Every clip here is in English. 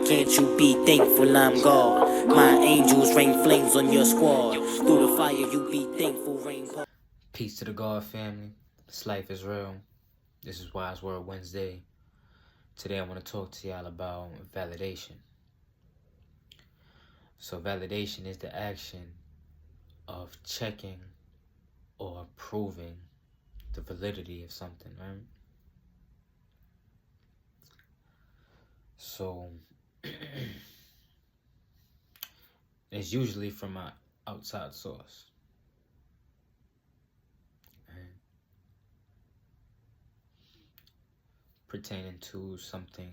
can't you be thankful I'm God? My angels rain flames on your squad. Through the fire you be thankful, rain. Peace to the God family. This life is real. This is Wise Word Wednesday. Today I want to talk to y'all about validation. So validation is the action of checking or proving the validity of something, right? So it's usually from an outside source. Right? Pertaining to something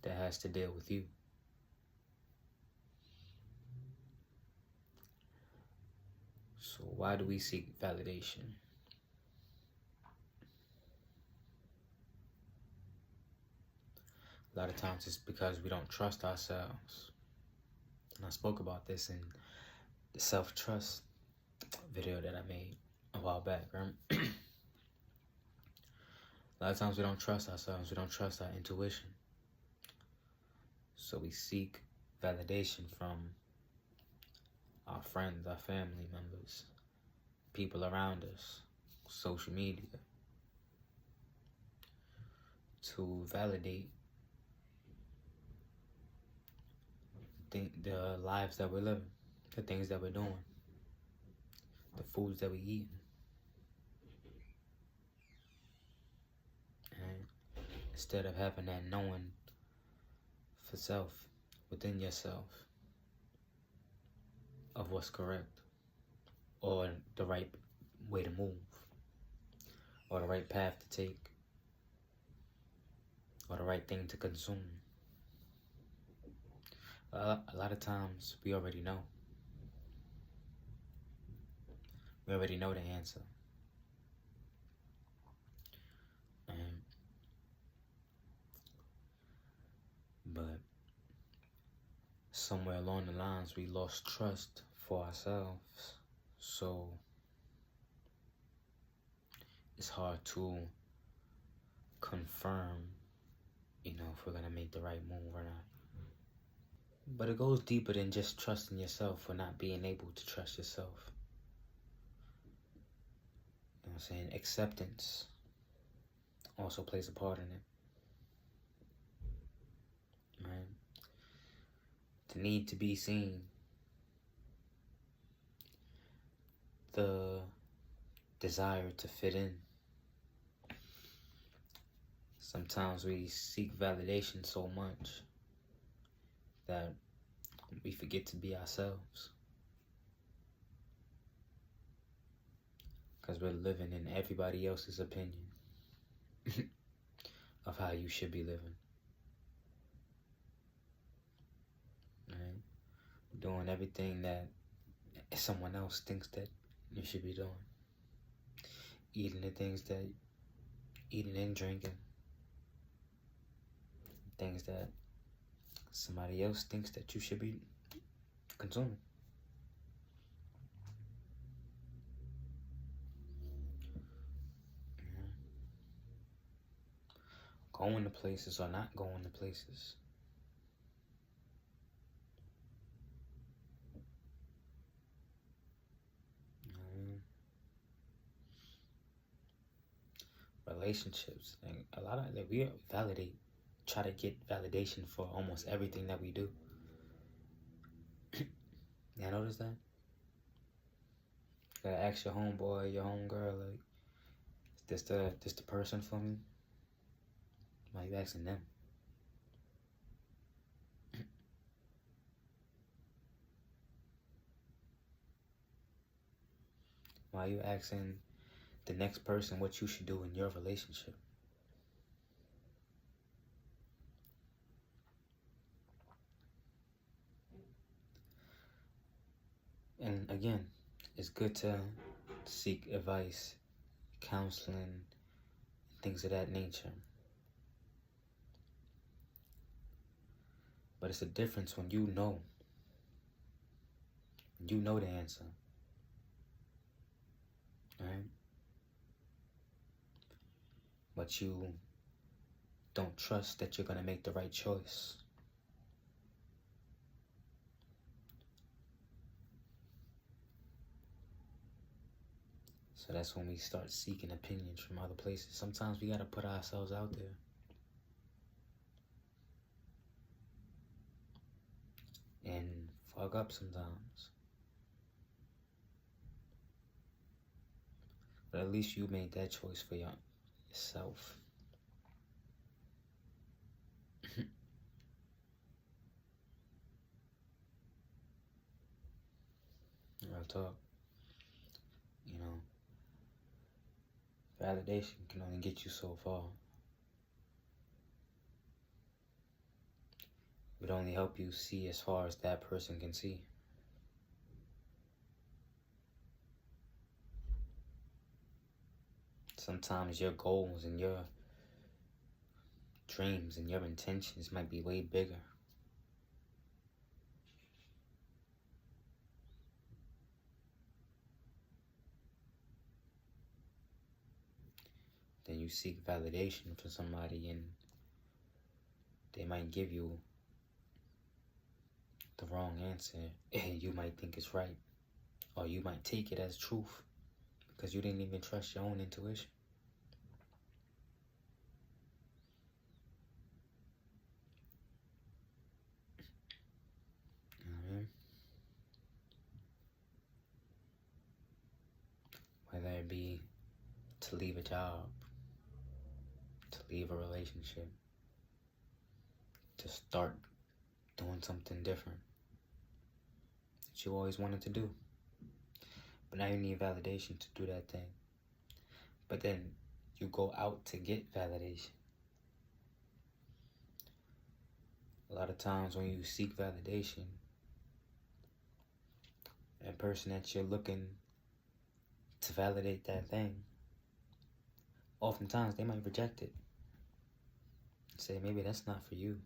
that has to deal with you. So why do we seek validation? A lot of times it's because we don't trust ourselves. And I spoke about this in the self-trust video that I made a while back, right? A lot of times we don't trust ourselves. We don't trust our intuition. So we seek validation from our friends, our family members, people around us, social media, to validate the lives that we're living, the things that we're doing, the foods that we eat. And instead of having that knowing for self, within yourself, of what's correct, or the right way to move, or the right path to take, or the right thing to consume. A lot of times we already know. We already know the answer. But somewhere along the lines we lost trust for ourselves. So it's hard to confirm, if we're gonna make the right move or not. But it goes deeper than just trusting yourself or not being able to trust yourself. You know what I'm saying? Acceptance also plays a part in it. Right? The need to be seen. The desire to fit in. Sometimes we seek validation so much that we forget to be ourselves. Because we're living in everybody else's opinion of how you should be living. Right? Doing everything that someone else thinks that you should be doing. Eating the things that eating and drinking. Things that somebody else thinks that you should be consuming. Going to places or not going to places. Relationships. And a lot of that we try to get validation for almost everything that we do. You notice that? You gotta ask your homeboy, your homegirl, like, is this the person for me? Why are you asking them? Why are you asking the next person what you should do in your relationship? And again, it's good to seek advice, counseling, things of that nature. But it's a difference when you know the answer. Right? But you don't trust that you're going to make the right choice. So that's when we start seeking opinions from other places. Sometimes we got to put ourselves out there. And fuck up sometimes. But at least you made that choice for yourself. Real talk. You know, validation can only get you so far. It would only help you see as far as that person can see. Sometimes your goals and your dreams and your intentions might be way bigger. Then you seek validation from somebody and they might give you the wrong answer and you might think it's right. Or you might take it as truth because you didn't even trust your own intuition. You know what I mean? Whether it be to leave a job, to leave a relationship, to start doing something different that you always wanted to do. But now you need validation to do that thing. But then you go out to get validation. A lot of times when you seek validation, that person that you're looking to validate that thing, oftentimes they might reject it. Say, maybe that's not for you.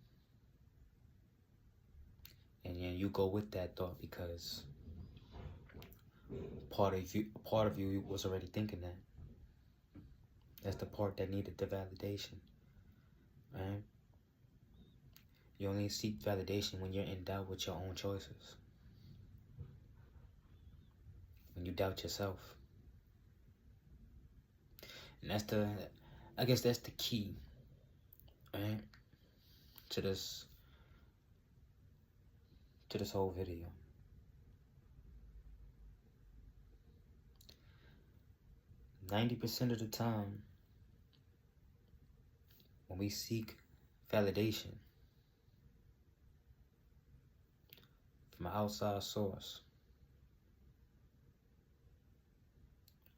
And then you go with that thought because part of you was already thinking that. That's the part that needed the validation, right? You only seek validation when you're in doubt with your own choices. When you doubt yourself. And I guess that's the key, right? To this whole video. %90 of the time, when we seek validation from an outside source,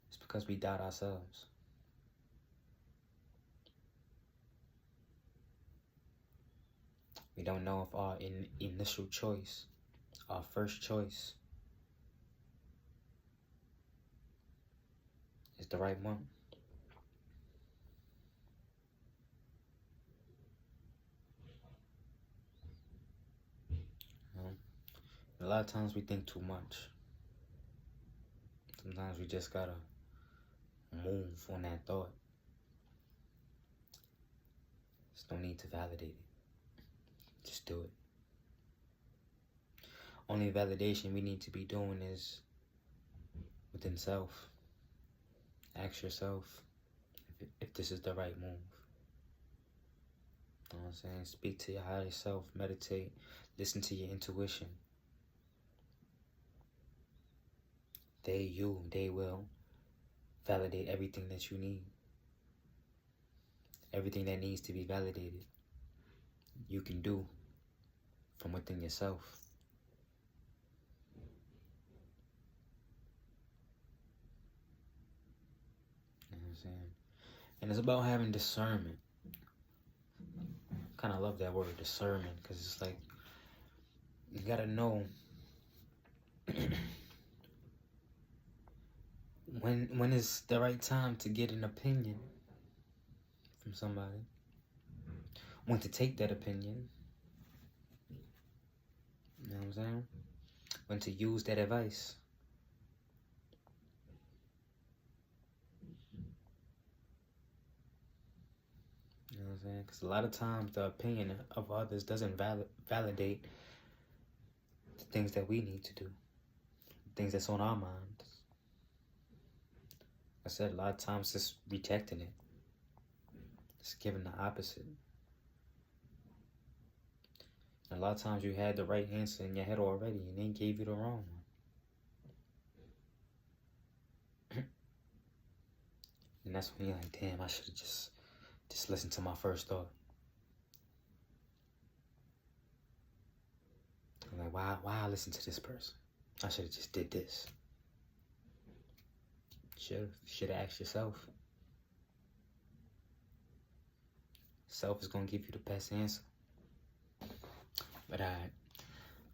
it's because we doubt ourselves. We don't know if our initial choice, our first choice, is the right one. A lot of times we think too much. Sometimes we just gotta move on that thought. There's no need to validate it. Just do it. Only validation we need to be doing is within self. Ask yourself if this is the right move. You know what I'm saying? Speak to your higher self, meditate, listen to your intuition. They will validate everything that you need. Everything that needs to be validated, you can do from within yourself. You know what I'm saying? And it's about having discernment. I kind of love that word, discernment, because it's like, you gotta know when is the right time to get an opinion from somebody, when to take that opinion, you know what I'm saying, when to use that advice. You know what I'm saying? Because a lot of times the opinion of others doesn't validate the things that we need to do, things that's on our minds. I said a lot of times it's rejecting it. It's giving the opposite. And a lot of times you had the right answer in your head already and they gave you the wrong one. And that's when you're like, damn, I should have just listened to my first thought. I'm like, why I listen to this person? I should have just did this. Should have asked yourself. Self is gonna give you the best answer. But I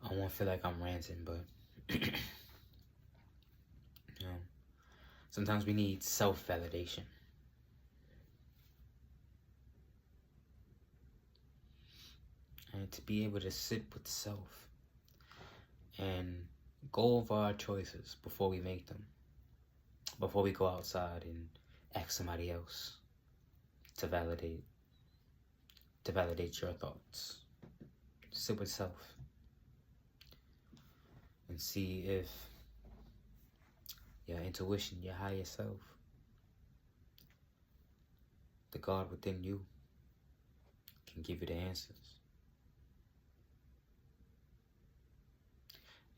don't want to feel like I'm ranting, but sometimes we need self-validation. And to be able to sit with self and go over our choices before we make them. Before we go outside and ask somebody else to validate your thoughts. Sit with self and see if your intuition, your higher self, the God within you, can give you the answers.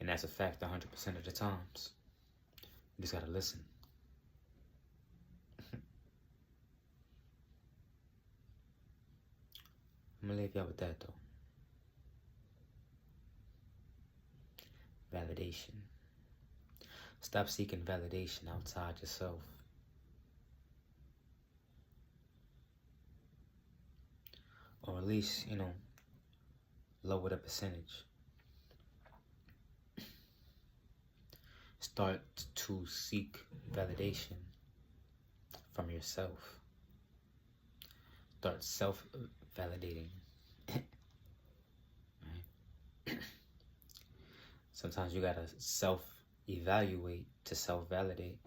And that's a fact 100% of the times. You just gotta listen. I'm gonna leave y'all with that though. Validation. Stop seeking validation outside yourself. Or at least, lower the percentage. Start to seek validation from yourself. Start self-validating. Right? Sometimes you gotta self-evaluate to self-validate.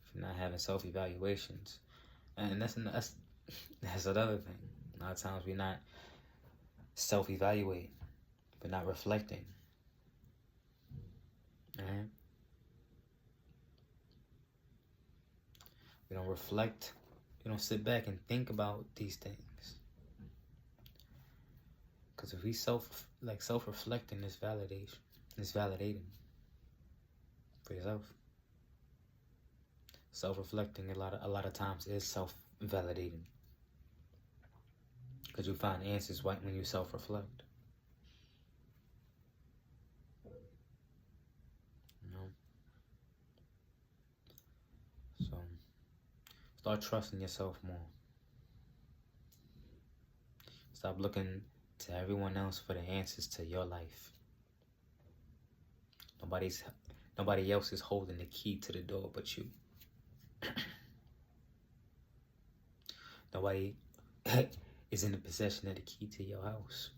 If you're not having self-evaluations, and that's another thing. A lot of times we're not self-evaluating, but not reflecting. Right? We don't reflect. We don't sit back and think about these things. Because if we self-reflecting is validation. It's validating for yourself. Self-reflecting a lot of times is self-validating. Because you find answers right when you self-reflect. So, start trusting yourself more. Stop looking to everyone else for the answers to your life. Nobody else is holding the key to the door but you. Nobody is in the possession of the key to your house.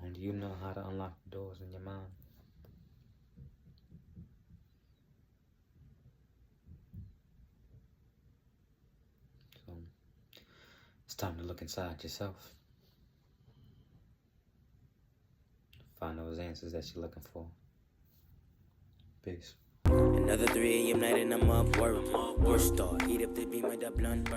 Only you know how to unlock the doors in your mind. So, it's time to look inside yourself. Find those answers that you're looking for. Peace. Another 3 a.m. night and I'm up work. Worst star, heat up the beam with the blunt.